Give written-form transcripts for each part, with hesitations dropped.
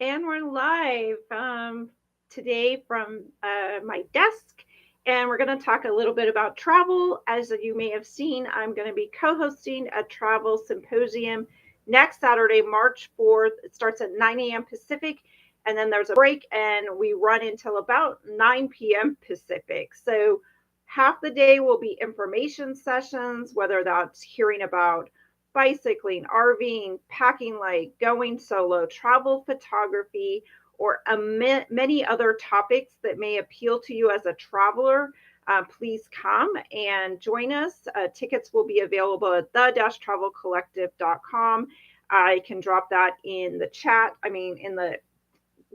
And we're live today from my desk, and we're going to talk a little bit about travel. As you may have seen, I'm going to be co hosting a travel symposium next Saturday, March 4th. It starts at 9 a.m. Pacific, and then there's a break, and we run until about 9 p.m. Pacific. So half the day will be information sessions, whether that's hearing about bicycling, RVing, packing light, going solo, travel photography, or many other topics that may appeal to you as a traveler. Please come and join us. Tickets will be available at the-travelcollective.com. I can drop that in the chat, in the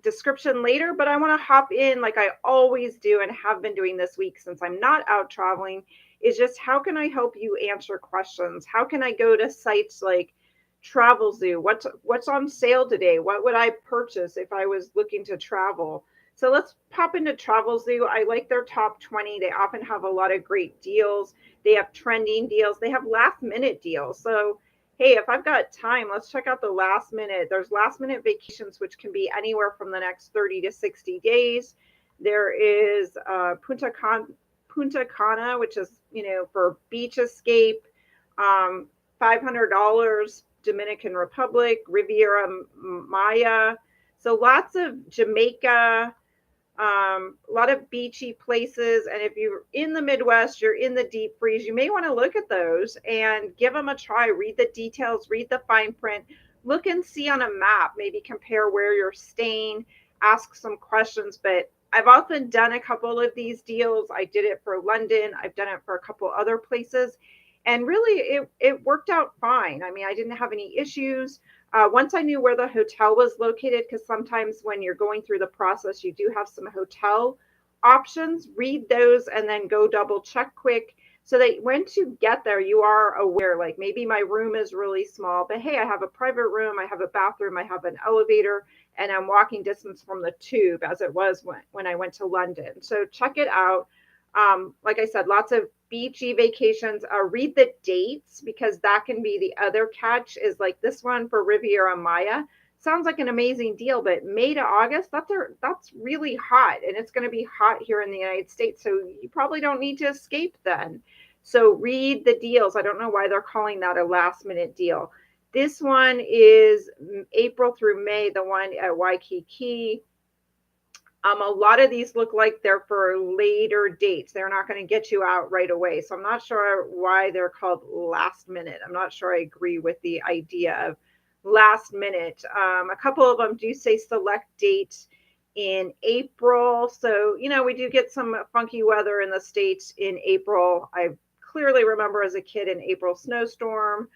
description later, but I want to hop in like I always do and have been doing this week since I'm not out traveling, is just how can I help you answer questions? How can I go to sites like Travel Zoo? What's on sale today? What would I purchase if I was looking to travel? So let's pop into Travel Zoo. I like their top 20. They often have a lot of great deals. They have trending deals. They have last minute deals. So hey, if I've got time, let's check out the last minute. There's last minute vacations, which can be anywhere from the next 30 to 60 days. There is Punta Cana, which is, for beach escape, $500, Dominican Republic, Riviera Maya. So lots of Jamaica, a lot of beachy places. And if you're in the Midwest, you're in the deep freeze, you may want to look at those and give them a try. Read the details, read the fine print, look and see on a map, maybe compare where you're staying, ask some questions. But I've often done a couple of these deals. I did it for London. I've done it for a couple other places. And really, it worked out fine. I didn't have any issues. Once I knew where the hotel was located, because sometimes when you're going through the process, you do have some hotel options, read those and then go double check quick so that once you get there, you are aware, like maybe my room is really small, but hey, I have a private room, I have a bathroom, I have an elevator, and I'm walking distance from the tube as it was when I went to London. So check it out. Like I said, lots of beachy vacations. Read the dates, because that can be the other catch, is like this one for Riviera Maya. Sounds like an amazing deal, but May to August, that's really hot, and it's going to be hot here in the United States. So you probably don't need to escape then. So read the deals. I don't know why they're calling that a last minute deal. This one is April through May, the one at Waikiki. A lot of these look like they're for later dates. They're not going to get you out right away. So I'm not sure why they're called last minute. I'm not sure I agree with the idea of last minute. A couple of them do say select date in April. So, we do get some funky weather in the States in April. I clearly remember as a kid an April snowstorm.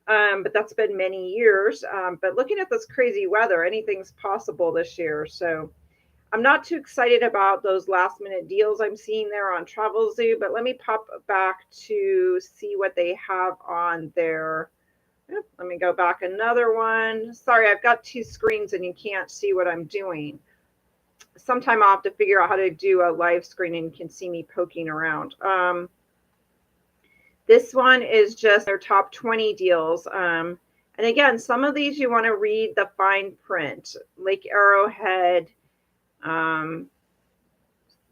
But that's been many years. But looking at this crazy weather, anything's possible this year. So I'm not too excited about those last minute deals I'm seeing there on Travel Zoo, but let me pop back to see what they have on there. Let me go back another one. Sorry, I've got two screens and you can't see what I'm doing. Sometime I'll have to figure out how to do a live screen and you can see me poking around. This one is just their top 20 deals. And again, some of these you want to read the fine print. Lake Arrowhead,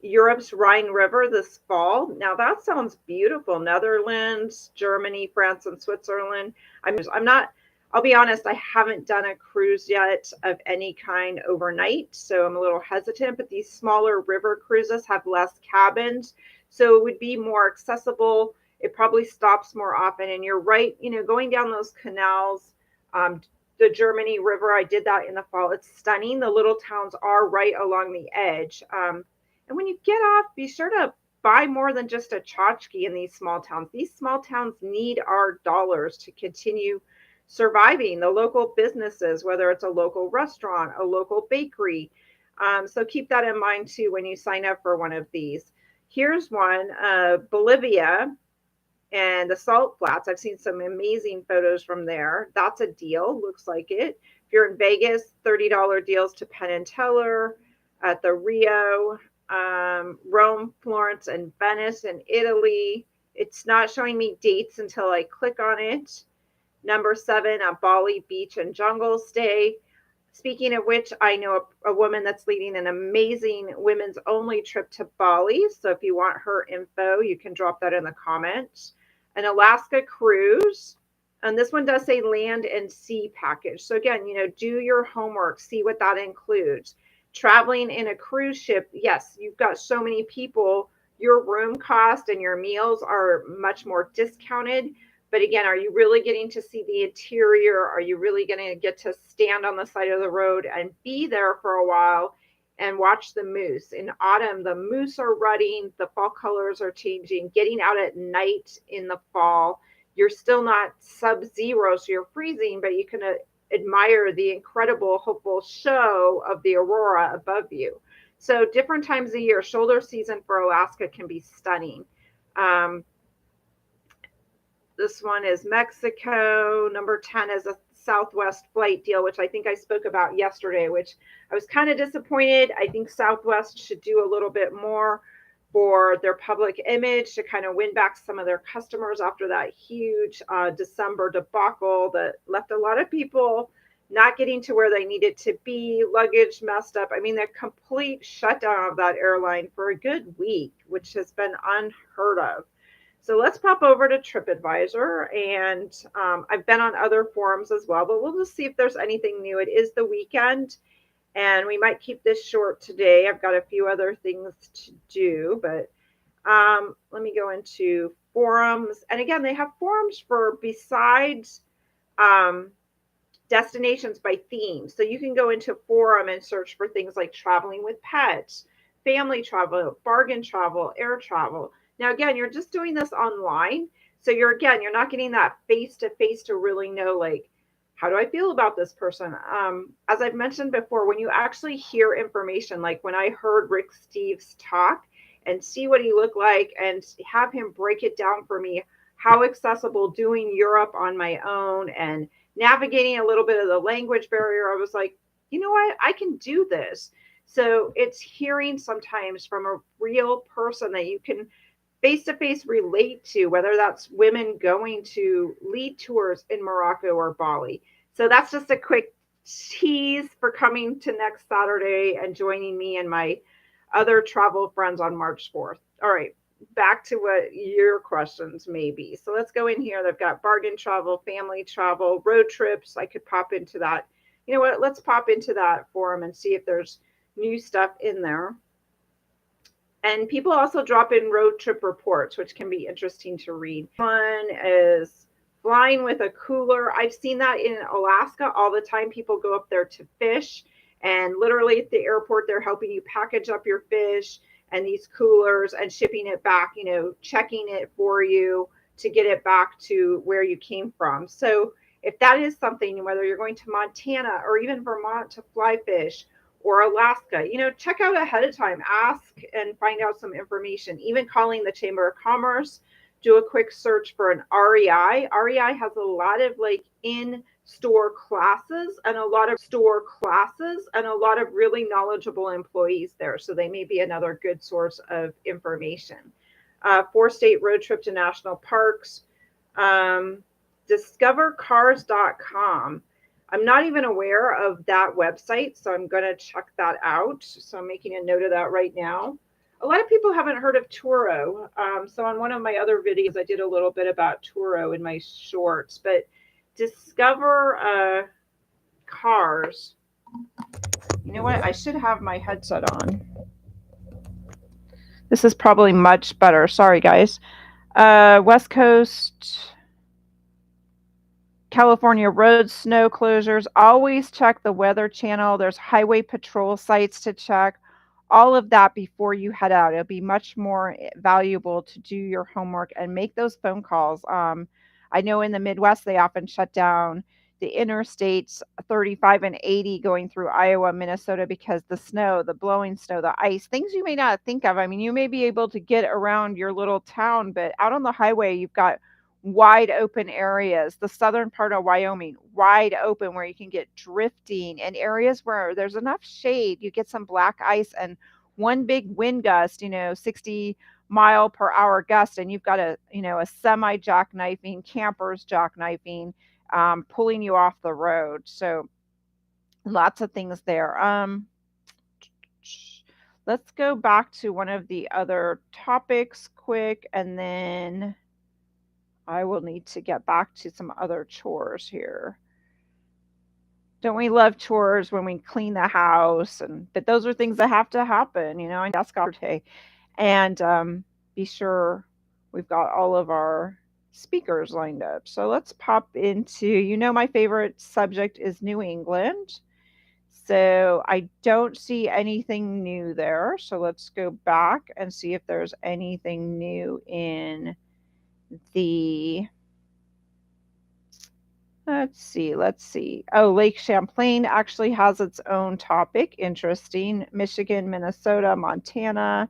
Europe's Rhine River this fall. Now that sounds beautiful. Netherlands, Germany, France, and Switzerland. I'll be honest, I haven't done a cruise yet of any kind overnight, so I'm a little hesitant, but these smaller river cruises have less cabins, so it would be more accessible. It probably stops more often. And you're right, going down those canals, the Germany River, I did that in the fall. It's stunning. The little towns are right along the edge. And when you get off, be sure to buy more than just a tchotchke in these small towns. These small towns need our dollars to continue surviving. The local businesses, whether it's a local restaurant, a local bakery. So keep that in mind too when you sign up for one of these. Here's one, Bolivia and the Salt Flats. I've seen some amazing photos from there. That's a deal, looks like it. If you're in Vegas, $30 deals to Penn and Teller, at the Rio, Rome, Florence, and Venice in Italy. It's not showing me dates until I click on it. Number 7, a Bali beach and jungle stay. Speaking of which, I know a woman that's leading an amazing women's only trip to Bali. So if you want her info, you can drop that in the comments. An Alaska cruise. And this one does say land and sea package. So again, do your homework, see what that includes. Traveling in a cruise ship, yes, you've got so many people. Your room cost and your meals are much more discounted. But again, are you really getting to see the interior? Are you really going to get to stand on the side of the road and be there for a while and watch the moose? In autumn, the moose are rutting, the fall colors are changing. Getting out at night in the fall, you're still not sub-zero, so you're freezing, but you can admire the incredible, hopeful show of the aurora above you. So different times of year, shoulder season for Alaska can be stunning. This one is Mexico. Number 10 is a Southwest flight deal, which I think I spoke about yesterday, which I was kind of disappointed. I think Southwest should do a little bit more for their public image to kind of win back some of their customers after that huge December debacle that left a lot of people not getting to where they needed to be, luggage messed up. I mean, the complete shutdown of that airline for a good week, which has been unheard of. So let's pop over to TripAdvisor, and I've been on other forums as well, but we'll just see if there's anything new. It is the weekend, and we might keep this short today. I've got a few other things to do, but let me go into forums. And again, they have forums for besides destinations by theme. So you can go into forum and search for things like traveling with pets, family travel, bargain travel, air travel. Now, again, you're just doing this online. So you're not getting that face to face to really know, like, how do I feel about this person? As I've mentioned before, when you actually hear information, like when I heard Rick Steves talk and see what he looked like and have him break it down for me, how accessible doing Europe on my own and navigating a little bit of the language barrier, I was like, you know what? I can do this. So it's hearing sometimes from a real person that you can face to face relate to, whether that's women going to lead tours in Morocco or Bali. So that's just a quick tease for coming to next Saturday and joining me and my other travel friends on March 4th. All right, back to what your questions may be. So let's go in here. They've got bargain travel, family travel, road trips. I could pop into that. You know what? Let's pop into that forum and see if there's new stuff in there. And people also drop in road trip reports, which can be interesting to read. One is flying with a cooler. I've seen that in Alaska all the time. People go up there to fish, and literally at the airport, they're helping you package up your fish and these coolers and shipping it back, checking it for you to get it back to where you came from. So if that is something, whether you're going to Montana or even Vermont to fly fish, or Alaska, check out ahead of time, ask and find out some information, even calling the Chamber of Commerce, do a quick search for an REI. REI has a lot of like in-store classes and a lot of really knowledgeable employees there. So they may be another good source of information. 4-state road trip to national parks, discovercars.com. I'm not even aware of that website, so I'm going to check that out. So I'm making a note of that right now. A lot of people haven't heard of Turo. So on one of my other videos, I did a little bit about Turo in my shorts, but Discover Cars. You know what? I should have my headset on. This is probably much better. Sorry, guys. West Coast, California roads, snow closures. Always check the Weather Channel. There's highway patrol sites to check. All of that before you head out. It'll be much more valuable to do your homework and make those phone calls. I know in the Midwest, they often shut down the interstates 35 and 80 going through Iowa, Minnesota, because the snow, the blowing snow, the ice, things you may not think of. I mean, you may be able to get around your little town, but out on the highway, you've got wide open areas. The southern part of Wyoming, wide open, where you can get drifting, and areas where there's enough shade, you get some black ice and one big wind gust, 60-mile-per-hour gust, and you've got a semi jackknifing, campers jackknifing, pulling you off the road. So Lots of things there. Let's go back to one of the other topics quick, and then I will need to get back to some other chores here. Don't we love chores when we clean the house? And but those are things that have to happen, I desk all day. And be sure we've got all of our speakers lined up. So let's pop into, my favorite subject is New England. So I don't see anything new there. So let's go back and see if there's anything new in the. Let's see. Oh, Lake Champlain actually has its own topic. Interesting. Michigan, Minnesota, Montana,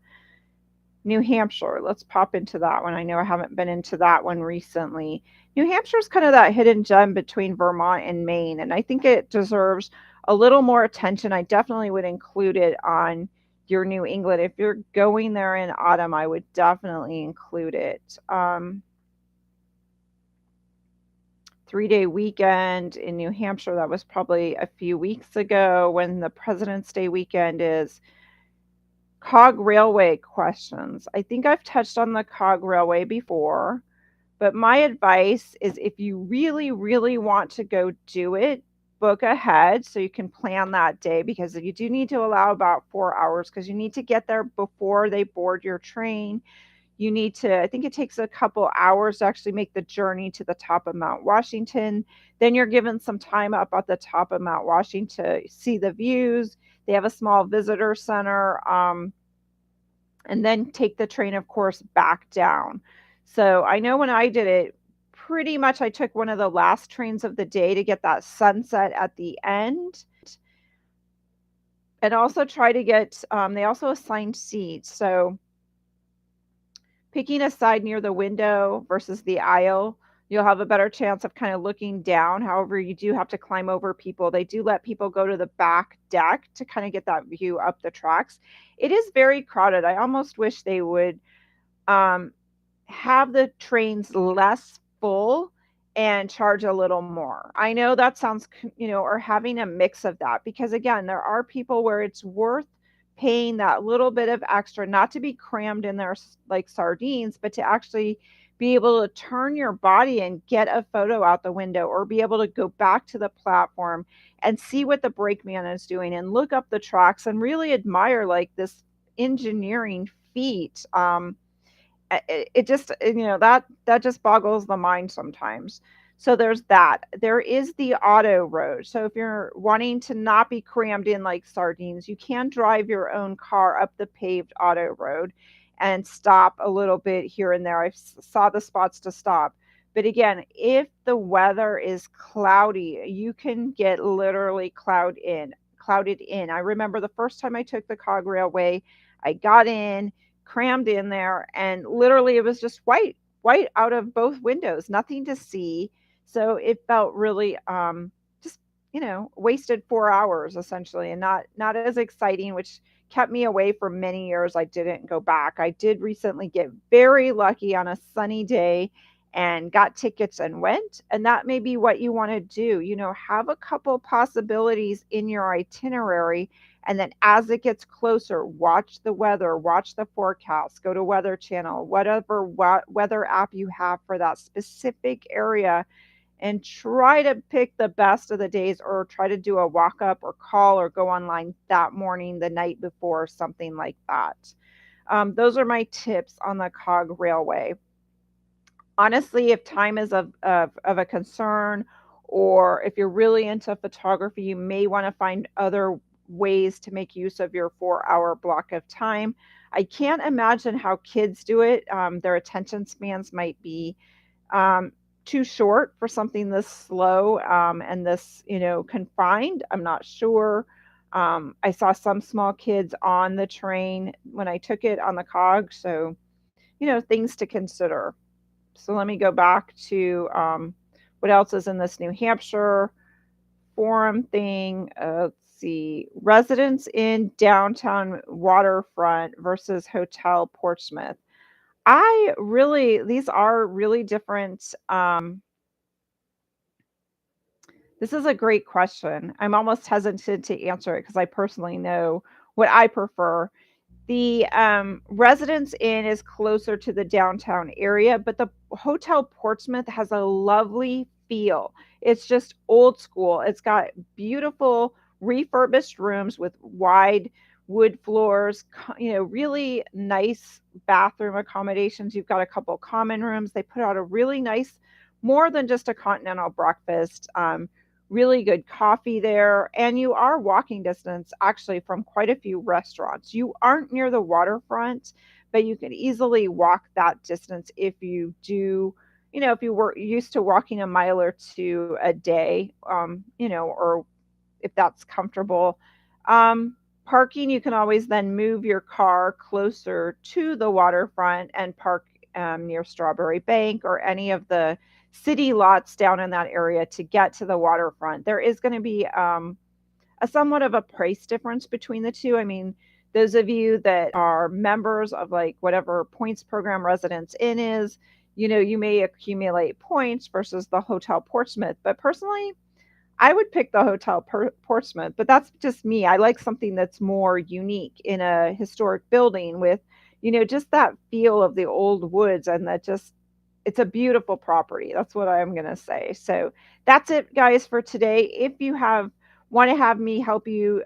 New Hampshire. Let's pop into that one. I know I haven't been into that one recently. New Hampshire is kind of that hidden gem between Vermont and Maine, and I think it deserves a little more attention. I definitely would include it on your New England. If you're going there in autumn, I would definitely include it. 3-day weekend in New Hampshire, that was probably a few weeks ago when the President's Day weekend is. Cog Railway questions. I think I've touched on the Cog Railway before, but my advice is if you really, really want to go do it, book ahead so you can plan that day because you do need to allow about 4 hours because you need to get there before they board your train. You need to, I think it takes a couple hours to actually make the journey to the top of Mount Washington. Then you're given some time up at the top of Mount Washington to see the views. They have a small visitor center. And then take the train, of course, back down. So I know when I did it, pretty much I took one of the last trains of the day to get that sunset at the end. And also try to get, they also assigned seats. So picking a side near the window versus the aisle, you'll have a better chance of kind of looking down. However, you do have to climb over people. They do let people go to the back deck to kind of get that view up the tracks. It is very crowded. I almost wish they would um, have the trains less full and charge a little more. I know that sounds, or having a mix of that because again, there are people where it's worth paying that little bit of extra, not to be crammed in there like sardines, but to actually be able to turn your body and get a photo out the window or be able to go back to the platform and see what the brakeman is doing and look up the tracks and really admire like this engineering feat. It just that just boggles the mind sometimes. So there's that. There is the auto road. So if you're wanting to not be crammed in like sardines, you can drive your own car up the paved auto road and stop a little bit here and there. I saw the spots to stop. But again, if the weather is cloudy, you can get literally clouded in. I remember the first time I took the Cog Railway, I got in, crammed in there, and literally it was just white out of both windows, nothing to see. So it felt really just wasted 4 hours essentially, and not as exciting, which kept me away for many years. I didn't go back. I did recently get very lucky on a sunny day and got tickets and went, and that may be what you want to do. Have a couple possibilities in your itinerary, and then as it gets closer, watch the weather, watch the forecast, go to Weather Channel, whatever weather app you have for that specific area, and try to pick the best of the days or try to do a walk up or call or go online that morning, the night before, something like that. Those are my tips on the Cog Railway. Honestly, if time is of a concern, or if you're really into photography, you may want to find other ways to make use of your 4 hour block of time. I can't imagine how kids do it. Their attention spans might be um, too short for something this slow and this, confined. I'm not sure. I saw some small kids on the train when I took it on the cog. So, things to consider. So let me go back to what else is in this New Hampshire forum thing. Let's see. Residence in downtown waterfront versus hotel Portsmouth. These are really different. This is a great question. I'm almost hesitant to answer it because I personally know what I prefer. The, Residence Inn is closer to the downtown area, but the Hotel Portsmouth has a lovely feel. It's just old school. It's got beautiful refurbished rooms with wide wood floors, really nice bathroom accommodations. You've got a couple common rooms. They put out a really nice, more than just a continental breakfast. Really good coffee there, and you are walking distance actually from quite a few restaurants. You aren't near the waterfront, but you can easily walk that distance if you do, if you were used to walking a mile or two a day, or if that's comfortable. Parking, you can always then move your car closer to the waterfront and park near Strawberry Bank or any of the city lots down in that area to get to the waterfront. There is going to be a somewhat of a price difference between the two. I mean, those of you that are members of like whatever points program Residence Inn is, you may accumulate points versus the Hotel Portsmouth. But personally, I would pick the Hotel Portsmouth, but that's just me. I like something that's more unique in a historic building with, just that feel of the old woods and that just it's a beautiful property. That's what I'm going to say. So that's it, guys, for today. If you want to have me help you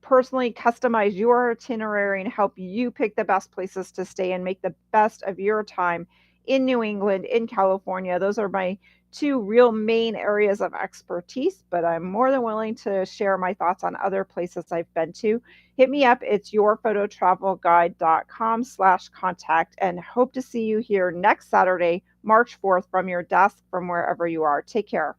personally customize your itinerary and help you pick the best places to stay and make the best of your time in New England, in California. Those are my two real main areas of expertise, but I'm more than willing to share my thoughts on other places I've been to. Hit me up. It's yourphototravelguide.com/contact, and hope to see you here next Saturday, March 4th, from your desk from wherever you are. Take care.